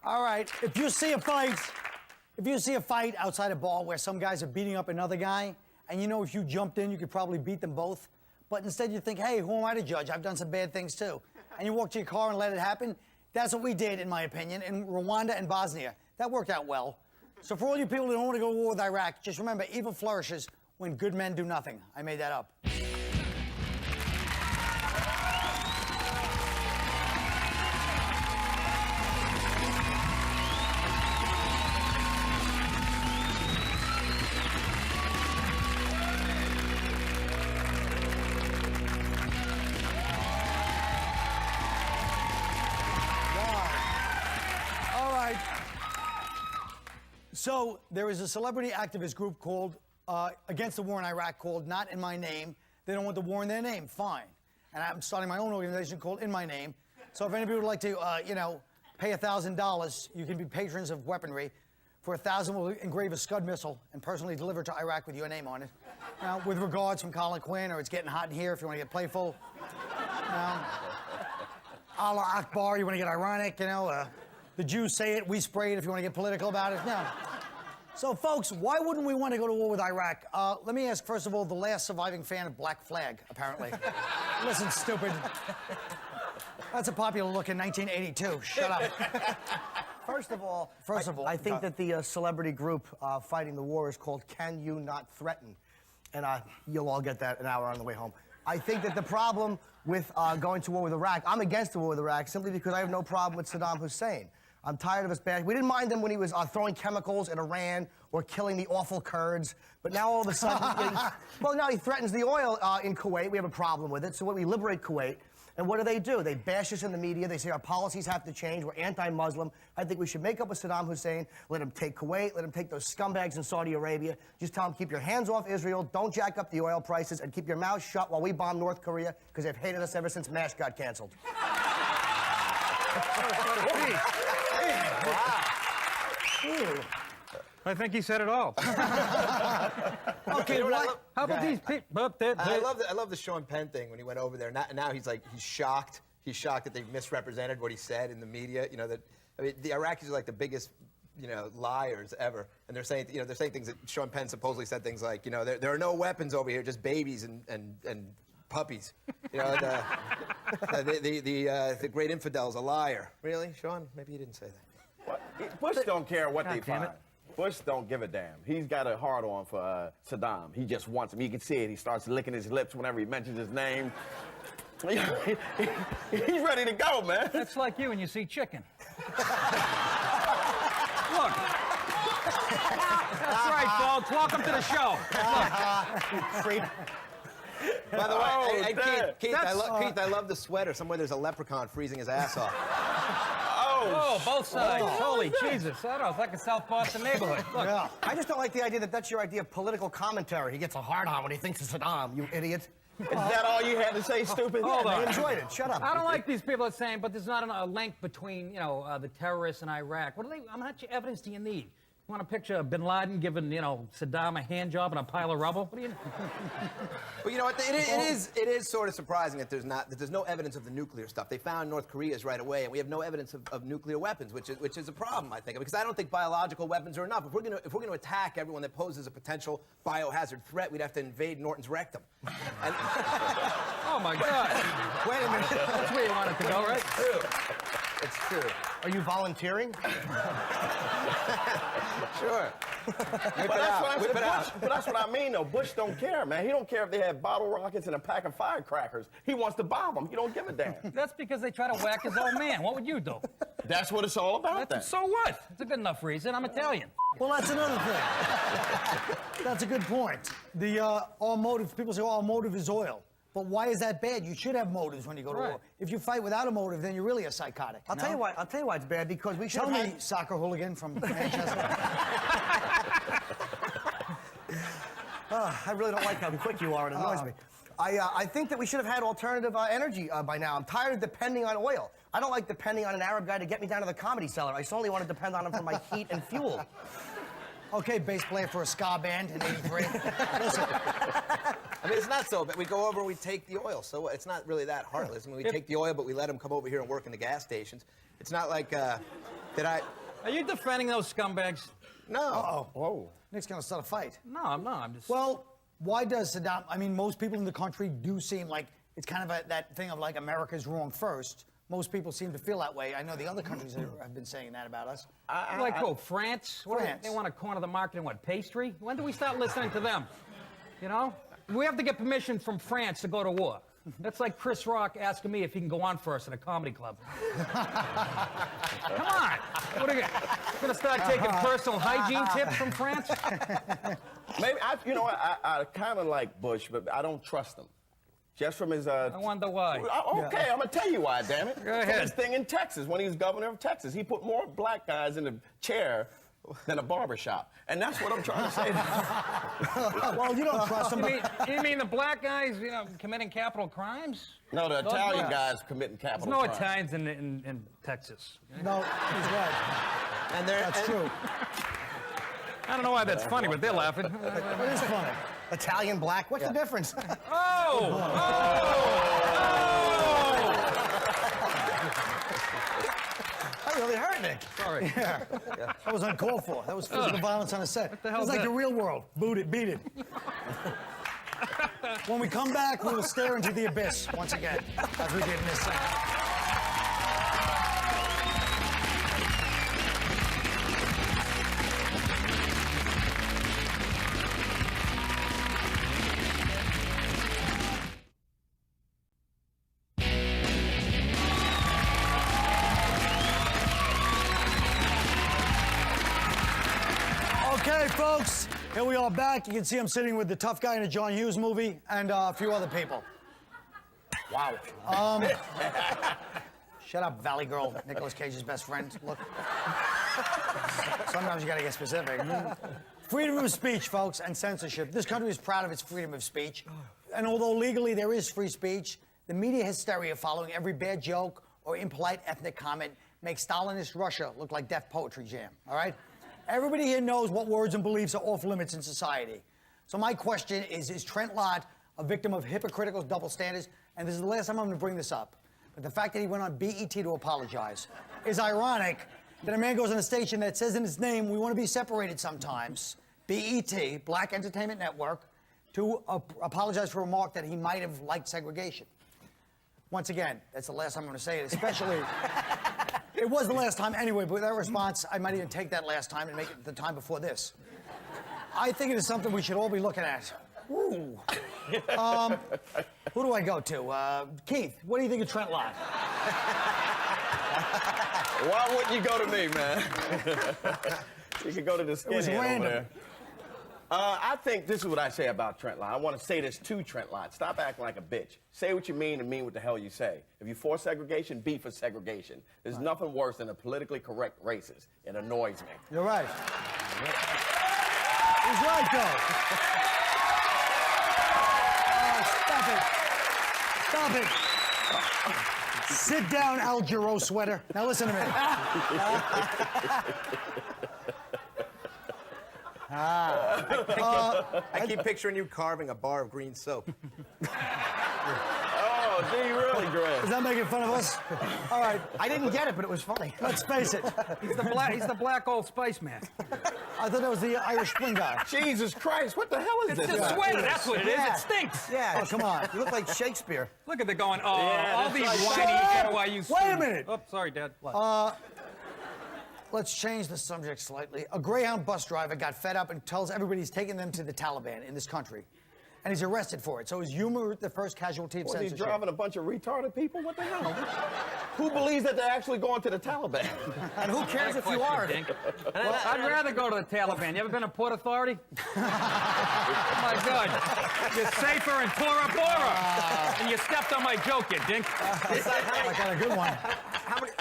All right, if you see a fight outside a bar where some guys are beating up another guy, and you know if you jumped in, you could probably beat them both, but instead you think, hey, who am I to judge? I've done some bad things too. And you walk to your car and let it happen. That's what we did, in my opinion, in Rwanda and Bosnia. That worked out well. So for all you people who don't want to go to war with Iraq, just remember, evil flourishes when good men do nothing. I made that up. So there is a celebrity activist group called, against the war in Iraq, called Not In My Name. They don't want the war in their name, fine. And I'm starting my own organization called In My Name. So if anybody would like to, pay $1,000, you can be patrons of weaponry. For $1,000, we'll engrave a Scud missile and personally deliver it to Iraq with your name on it. Now, with regards from Colin Quinn, or It's Getting Hot in Here if you want to get playful. Allah Akbar, you want to get ironic, the Jews say it, we spray it if you want to get political about it. No. So, folks, why wouldn't we want to go to war with Iraq? Let me ask, first of all, the last surviving fan of Black Flag, apparently. Listen, stupid. That's a popular look in 1982. Shut up. First of all, I think that the celebrity group fighting the war is called Can You Not Threaten? And you'll all get that an hour on the way home. I think that the problem with going to war with Iraq, I'm against the war with Iraq simply because I have no problem with Saddam Hussein. I'm tired of his bad. We didn't mind him when he was throwing chemicals at Iran or killing the awful Kurds. But now all of a sudden, well, now he threatens the oil in Kuwait. We have a problem with it. So when we liberate Kuwait, and what do? They bash us in the media. They say our policies have to change. We're anti-Muslim. I think we should make up with Saddam Hussein. Let him take Kuwait. Let him take those scumbags in Saudi Arabia. Just tell him, keep your hands off Israel. Don't jack up the oil prices. And keep your mouth shut while we bomb North Korea, because they've hated us ever since MASH got canceled. Wow. I think he said it all. Okay, what? How about these people? I love the Sean Penn thing when he went over there. Now he's shocked. He's shocked that they misrepresented what he said in the media. The Iraqis are like the biggest, liars ever. And they're saying things that Sean Penn supposedly said things like, there are no weapons over here, just babies and puppies. The great infidel's a liar. Really, Sean? Maybe you didn't say that. Bush don't care what they find. Bush don't give a damn. He's got a hard-on for Saddam. He just wants him. You can see it. He starts licking his lips whenever he mentions his name. He's ready to go, man. That's like you when you see chicken. Look. That's right, folks. Welcome to the show. Creep. By the way, Keith, I love the sweater. Somewhere there's a leprechaun freezing his ass off. Oh, both sides. Holy Jesus. I don't know. It's like a South Boston neighborhood. Look. Yeah. I just don't like the idea that that's your idea of political commentary. He gets a hard-on when he thinks of Saddam, you idiot. Is that all you had to say, stupid? Hold on. I enjoyed it. Shut up. I don't like these people that are saying, but there's not a link between, the terrorists and Iraq. How much evidence do you need? You want a picture of bin Laden giving, Saddam a hand job and a pile of rubble? What do you know? Well, you know what? It is sort of surprising that there's no evidence of the nuclear stuff. They found North Korea's right away, and we have no evidence of nuclear weapons, which is a problem, I think, because I don't think biological weapons are enough. If we're going to attack everyone that poses a potential biohazard threat, we'd have to invade Norton's rectum. And oh my God! Wait a minute. That's where you want it to go, right? It's true. Are you volunteering? Sure. But that's what I mean, though. Bush don't care, man. He don't care if they have bottle rockets and a pack of firecrackers. He wants to bomb them. He don't give a damn. That's because they try to whack his old man. What would you do? That's what it's all about, then. So what? It's a good enough reason. I'm Italian. Well, that's another thing. That's a good point. All motive, people say, all motive is oil. But why is that bad? You should have motives when you go to war. If you fight without a motive, then you're really a psychotic. I'll tell you why it's bad, because we should Tell me, soccer hooligan from Manchester. I really don't like how quick you are. It annoys me. I think that we should have had alternative energy by now. I'm tired of depending on oil. I don't like depending on an Arab guy to get me down to the Comedy Cellar. I solely want to depend on him for my heat and fuel. Okay, bass player for a ska band in '83. Listen. I mean, it's not so bad. We go over and we take the oil, so it's not really that heartless. I mean, we take the oil, but we let them come over here and work in the gas stations. It's not like, Are you defending those scumbags? No. Uh-oh. Whoa. Nick's gonna start a fight. No, I'm not. I'm just... Well, why does Saddam, I mean, most people in the country do seem like it's kind of that thing of like America's wrong first. Most people seem to feel that way. I know the other countries have been saying that about us. Like who? France? France. They want to corner the market in what, pastry? When do we start listening to them? You know? We have to get permission from France to go to war. That's like Chris Rock asking me if he can go on first at a comedy club. Come on. What are you going to start taking personal hygiene tips from France? Maybe, you know what, I kind of like Bush, but I don't trust him. Just from his... I wonder why. Okay, I'm going to tell you why, damn it. Go ahead. From his thing in Texas, when he was governor of Texas. He put more black guys in the chair than a barbershop. And that's what I'm trying to say. Well, you don't trust them. You mean the black guys, you know, committing capital crimes? No, the Those Italian guys. guys committing capital There's no crimes. Italians in Texas. No, he's right. And That's true. I don't know why that's funny, but they're laughing. It is funny. Italian black, what's the difference? That really hurt, Nick. Sorry. Yeah. That was uncalled for. That was physical violence on a set. What the hell It's is like that? the real world. Boot it, beat it. When we come back, we will stare into the abyss once again, as we did in this segment. Okay, folks, here we are back. You can see I'm sitting with the tough guy in a John Hughes movie and a few other people. Wow. Shut up, Valley Girl, Nicolas Cage's best friend. Look. Sometimes you gotta get specific. Freedom of speech, folks, and censorship. This country is proud of its freedom of speech. And although legally there is free speech, the media hysteria following every bad joke or impolite ethnic comment makes Stalinist Russia look like Def Poetry Jam, all right? Everybody here knows what words and beliefs are off limits in society. So my question is Trent Lott a victim of hypocritical double standards? And this is the last time I'm going to bring this up. But the fact that he went on BET to apologize is ironic that a man goes on a station that says in its name, we want to be separated sometimes, BET, Black Entertainment Network, to apologize for a remark that he might have liked segregation. Once again, that's the last time I'm going to say it, especially... It was the last time anyway, but with that response, I might even take that last time and make it the time before this. I think it is something we should all be looking at. Ooh. Who do I go to? Keith, what do you think of Trent Lott? Why wouldn't you go to me, man? You could go to the skinhead over there. I think this is what I say about Trent Lott. I want to say this to Trent Lott. Stop acting like a bitch. Say what you mean and mean what the hell you say. If you for segregation, be for segregation. There's nothing worse than a politically correct racist. It annoys me. You're right. He's right, though. Stop it. Stop it. Sit down, Al Giro sweater. Now listen to me. I keep picturing you carving a bar of green soap. Oh, do you really, Greg? Is that making fun of us? All right. I didn't get it, but it was funny. Let's face it. He's the black Old Spice man. I thought that was the Irish Spring guy. Jesus Christ, what the hell is It's this? a sweater, that's what it is. Yeah. It stinks. Yeah. Oh, come on. You look like Shakespeare. Look at the going, oh, Yeah, all that's these right. whiny NYU students. Wait a minute. Oh, sorry, Dad. Let's change the subject slightly. A Greyhound bus driver got fed up and tells everybody he's taking them to the Taliban in this country. And he's arrested for it. So is humor the first casualty of Was he censorship? driving a bunch of retarded people? What the hell? Who believes that they're actually going to the Taliban? And who cares if you are? Well, I'd rather go to the Taliban. You ever been to Port Authority? Oh, my God. You're safer in Tora Bora. And you stepped on my joke, you dink. I got a good one.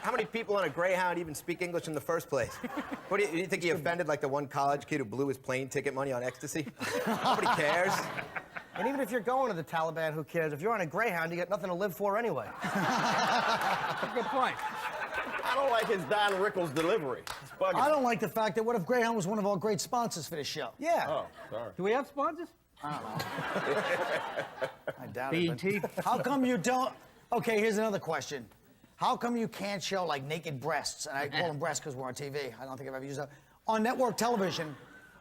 How many people on a Greyhound even speak English in the first place? What do you think he offended like the one college kid who blew his plane ticket money on ecstasy? Nobody cares. And even if you're going to the Taliban, who cares? If you're on a Greyhound, you got nothing to live for anyway. Good point. I don't like his Don Rickles delivery. It's bugging. I don't like the fact that what if Greyhound was one of our great sponsors for this show? Yeah. Oh, sorry. Do we have sponsors? I don't know. I doubt it. BET? but How come you don't? Okay, here's another question. How come you can't show like naked breasts? And I call them breasts because we're on TV. I don't think I've ever used that. On network television,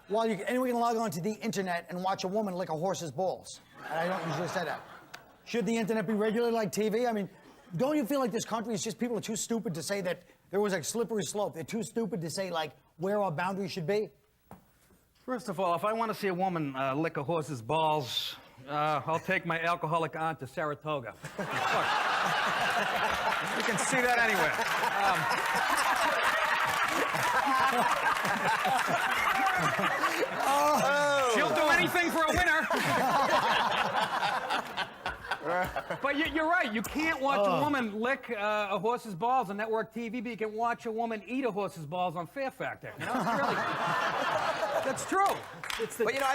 while anyone can log on to the internet and watch a woman lick a horse's balls. And I don't usually say that. Should the internet be regulated like TV? I mean, don't you feel like this country is just people are too stupid to say that there was a slippery slope? They're too stupid to say like where our boundaries should be? First of all, if I want to see a woman lick a horse's balls, I'll take my alcoholic aunt to Saratoga. Look, you can see that anywhere. She'll do anything for a winner. But you're right. You can't watch a woman lick a horse's balls on network TV, but you can watch a woman eat a horse's balls on Fear Factor. You know, it's really, that's true. But you know,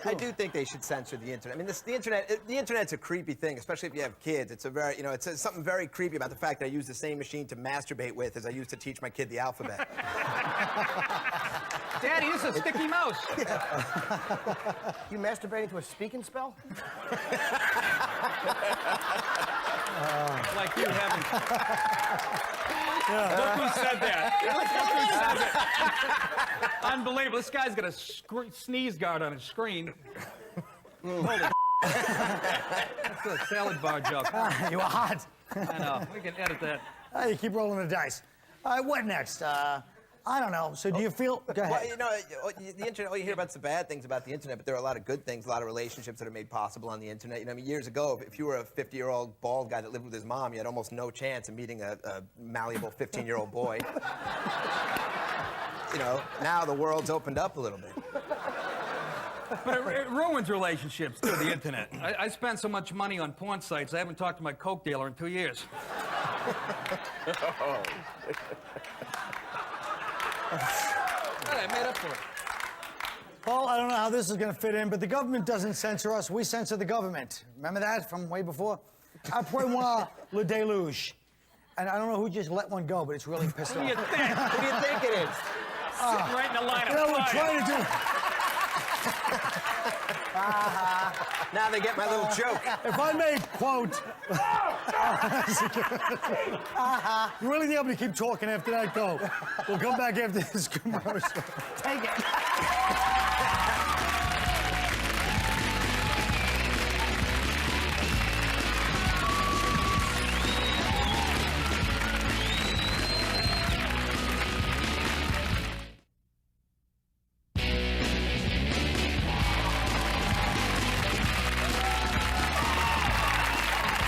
I do think they should censor the internet. I mean, the internet's a creepy thing, especially if you have kids. It's a very, you know, it's something very creepy about the fact that I use the same machine to masturbate with as I used to teach my kid the alphabet. Daddy, this is a sticky mouse. You masturbating to a speaking spell? Like you haven't. Look who said that. Look who said it. Unbelievable. This guy's got a sneeze guard on his screen. Holy That's a salad bar joke. You are hot. I know. We can edit that. You keep rolling the dice. All right, what next? I don't know. So do you feel? Go ahead. Well, you know, the internet, all you hear about is the bad things about the internet, but there are a lot of good things, a lot of relationships that are made possible on the internet. You know, I mean, years ago, if you were a 50-year-old bald guy that lived with his mom, you had almost no chance of meeting a malleable 15-year-old boy. You know, now the world's opened up a little bit. But it ruins relationships through the internet. I spend so much money on porn sites, I haven't talked to my Coke dealer in 2 years. I made up for it. Well, I don't know how this is going to fit in, but the government doesn't censor us. We censor the government. Remember that from way before? Après moi, le déluge. And I don't know who just let one go, but it's really pissed Who off. do you think? Who do you think it is? Sitting right in the line of You know, we're fire. trying to do... Now they get my little joke. If I may quote... You really think I'm going to keep talking after that? Go. We'll come back after this commercial. Take it.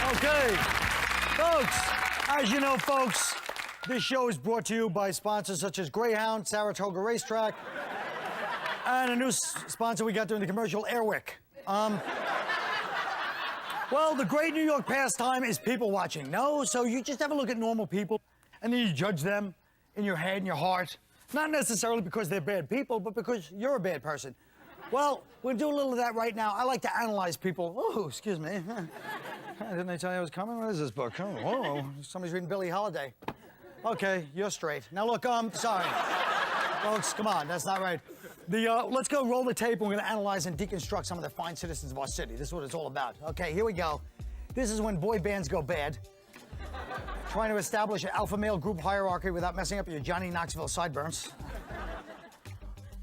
Okay, folks, as you know, folks, this show is brought to you by sponsors such as Greyhound, Saratoga Racetrack, and a new sponsor we got during the commercial, Airwick. Well, the great New York pastime is people watching. No, so you just have a look at normal people, and then you judge them in your head and your heart. Not necessarily because they're bad people, but because you're a bad person. Well, we'll do a little of that right now. I like to analyze people. Oh, excuse me. Didn't I tell you I was coming? What is this book? Oh, whoa. Somebody's reading Billie Holiday. Okay, you're straight. Now, look, sorry. Folks, come on, that's not right. Let's go roll the tape, and we're going to analyze and deconstruct some of the fine citizens of our city. This is what it's all about. Okay, here we go. This is when boy bands go bad. Trying to establish an alpha male group hierarchy without messing up your Johnny Knoxville sideburns.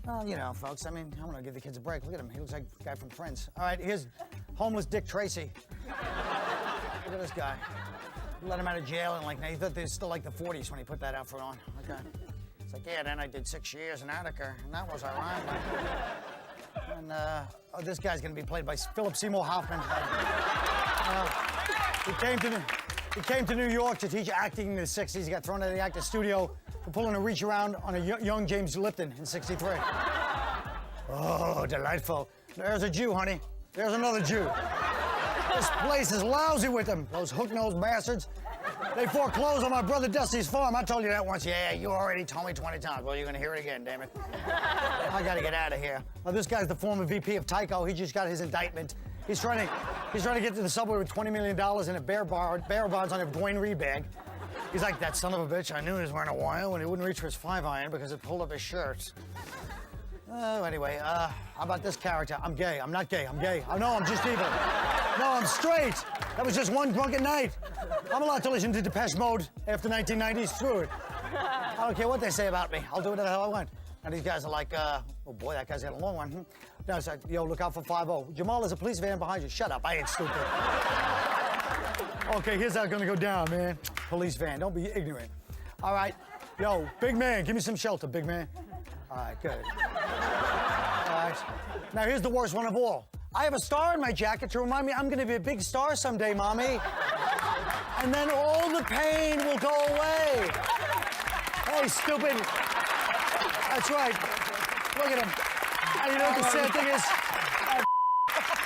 Well, you know, folks, I mean, I'm going to give the kids a break. Look at him. He looks like a guy from Friends. All right, here's homeless Dick Tracy. Look at this guy. Let him out of jail and he thought they were still like the 40s when he put that outfit on. Okay. It's like, yeah, then I did 6 years in Attica, and that was ironic. And, this guy's gonna be played by Philip Seymour Hoffman. He came to New York to teach acting in the 60s. He got thrown out of the actor studio for pulling a reach around on a young James Lipton in 63. Oh, delightful. There's a Jew, honey. There's another Jew. This place is lousy with them, those hook-nosed bastards. They foreclosed on my brother Dusty's farm. I told you that once. Yeah, you already told me 20 times. Well, you're gonna hear it again, damn it. I gotta get out of here. Well, this guy's the former VP of Tyco. He just got his indictment. He's trying to get to the subway with $20 million in a bear bonds on a Dwayne Reed bag. He's like, that son of a bitch, I knew he was wearing a wire when he wouldn't reach for his 5-iron because it pulled up his shirt. Anyway, how about this character? I'm gay. I'm not gay. I'm gay. Oh, no, I'm just evil. No, I'm straight. That was just one drunken night. I'm allowed to listen to Depeche Mode after 1990s. Screw it. I don't care what they say about me. I'll do whatever the hell I want. And these guys are like, oh boy, that guy's got a long one. No, it's like, yo, look out for 5-0. Jamal, there's a police van behind you. Shut up, I ain't stupid. Okay, here's how it's gonna go down, man. Police van, don't be ignorant. All right, yo, big man, give me some shelter, big man. All right, good. All right, now here's the worst one of all. I have a star in my jacket to remind me I'm gonna be a big star someday, mommy. And then all the pain will go away. Hey, stupid. That's right. Look at him. And you know what the sad thing is?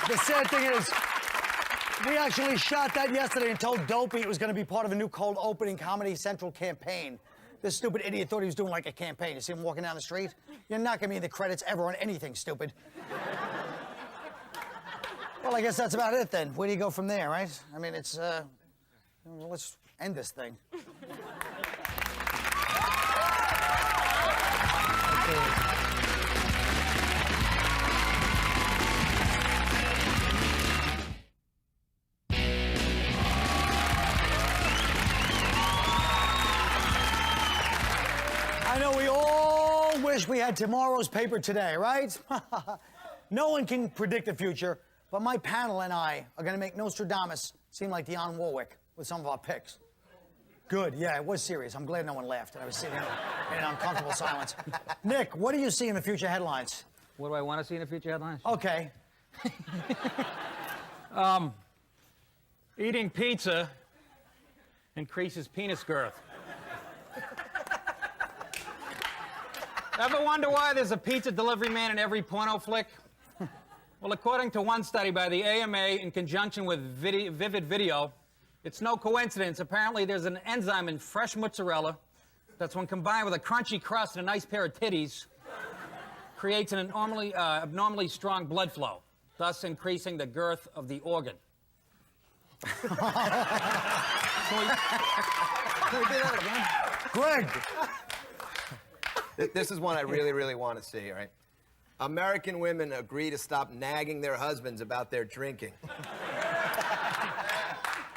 The sad thing is, we actually shot that yesterday and told Dopey it was going to be part of a new cold opening Comedy Central campaign. This stupid idiot thought he was doing like a campaign. You see him walking down the street? You're not going to be in the credits ever on anything, stupid. Well, I guess that's about it then. Where do you go from there, right? I mean, it's, let's end this thing. I know we all wish we had tomorrow's paper today, right? No one can predict the future, but my panel and I are going to make Nostradamus seem like Dionne Warwick with some of our picks. Good, yeah, it was serious. I'm glad no one laughed and I was sitting in an uncomfortable silence. Nick, what do you see in the future headlines? What do I want to see in the future headlines? Okay. Eating pizza increases penis girth. Ever wonder why there's a pizza delivery man in every porno flick? Well, according to one study by the AMA in conjunction with Vivid Video, it's no coincidence. Apparently, there's an enzyme in fresh mozzarella that's, when combined with a crunchy crust and a nice pair of titties, creates an abnormally strong blood flow, thus increasing the girth of the organ. Greg. This is one I really, really want to see, right? American women agree to stop nagging their husbands about their drinking.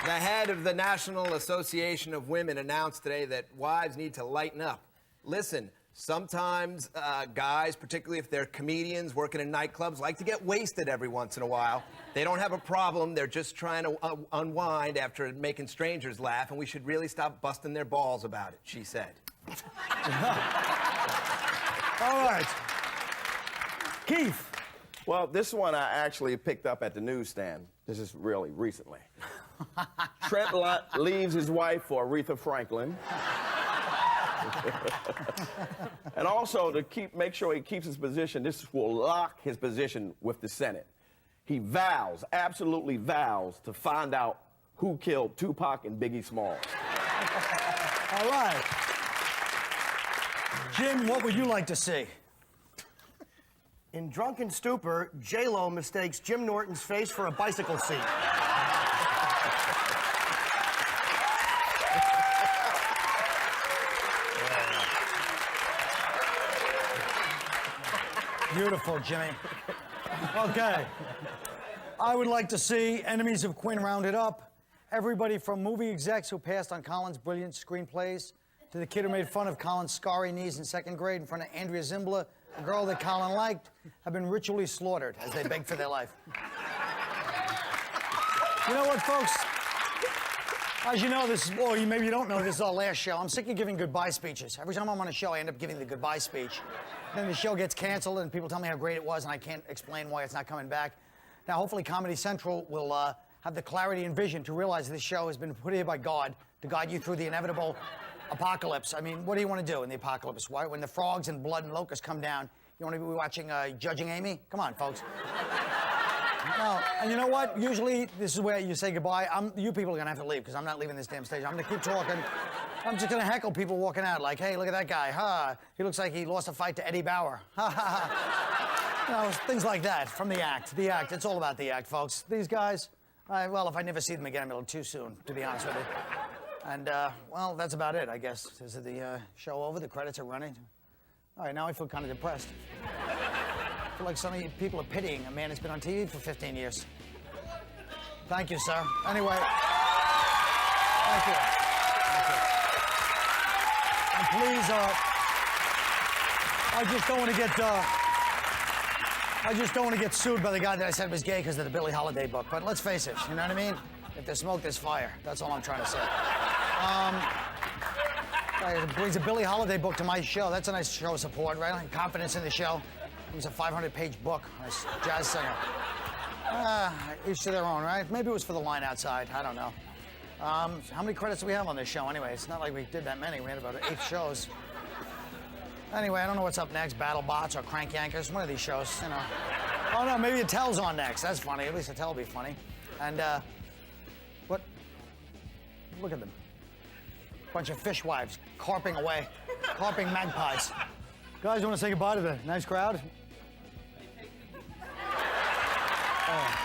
The head of the National Association of Women announced today that wives need to lighten up. Listen, sometimes guys, particularly if they're comedians working in nightclubs, like to get wasted every once in a while. They don't have a problem. They're just trying to unwind after making strangers laugh, and we should really stop busting their balls about it, she said. All right. Keith. Well, this one I actually picked up at the newsstand. This is really recently. Trent leaves his wife for Aretha Franklin. And also, to make sure he keeps his position, this will lock his position with the Senate. He vows, absolutely vows, to find out who killed Tupac and Biggie Smalls. All right. Jim, what would you like to see? In drunken stupor, J-Lo mistakes Jim Norton's face for a bicycle seat. Beautiful, Jimmy. Okay. I would like to see enemies of Quinn rounded up. Everybody from movie execs who passed on Colin's brilliant screenplays to the kid who made fun of Colin's scarry knees in second grade in front of Andrea Zimbler, a girl that Colin liked, have been ritually slaughtered as they beg for their life. You know what, folks? As you know, maybe you don't know, this is our last show. I'm sick of giving goodbye speeches. Every time I'm on a show, I end up giving the goodbye speech. Then the show gets canceled, and people tell me how great it was, and I can't explain why it's not coming back. Now, hopefully, Comedy Central will have the clarity and vision to realize this show has been put here by God to guide you through the inevitable apocalypse. I mean, what do you want to do in the apocalypse? Why, when the frogs and blood and locusts come down, you want to be watching Judging Amy? Come on, folks. No, and you know what? Usually, this is where you say goodbye. You people are going to have to leave, because I'm not leaving this damn stage. I'm going to keep talking. I'm just going to heckle people walking out, like, hey, look at that guy. Ha! He looks like he lost a fight to Eddie Bauer. Ha, ha, ha. You know, things like that from the act. The act. It's all about the act, folks. These guys, well, if I never see them again, it'll be too soon, to be honest with you. And, well, that's about it, I guess. Is the show over? The credits are running? All right, now I feel kind of depressed. feel like some of you people are pitying a man that's been on TV for 15 years. Thank you, sir. Anyway. Thank you. Thank you. And please, I just don't want to get sued by the guy that I said was gay because of the Billie Holiday book. But let's face it, you know what I mean? If there's smoke, there's fire. That's all I'm trying to say. It brings a Billie Holiday book to my show. That's a nice show of support, right? Like confidence in the show. It was a 500-page book. Nice jazz singer. Each to their own, right? Maybe it was for the line outside. I don't know. How many credits do we have on this show anyway? It's not like we did that many. We had about 8 shows. Anyway, I don't know what's up next. BattleBots or Crank Yankers. One of these shows, you know. Oh, no, maybe Attell's on next. That's funny. At least Attell will be funny. And, what? Look at them. Bunch of fishwives carping away. Carping magpies. Guys, you want to say goodbye to the nice crowd? Oh.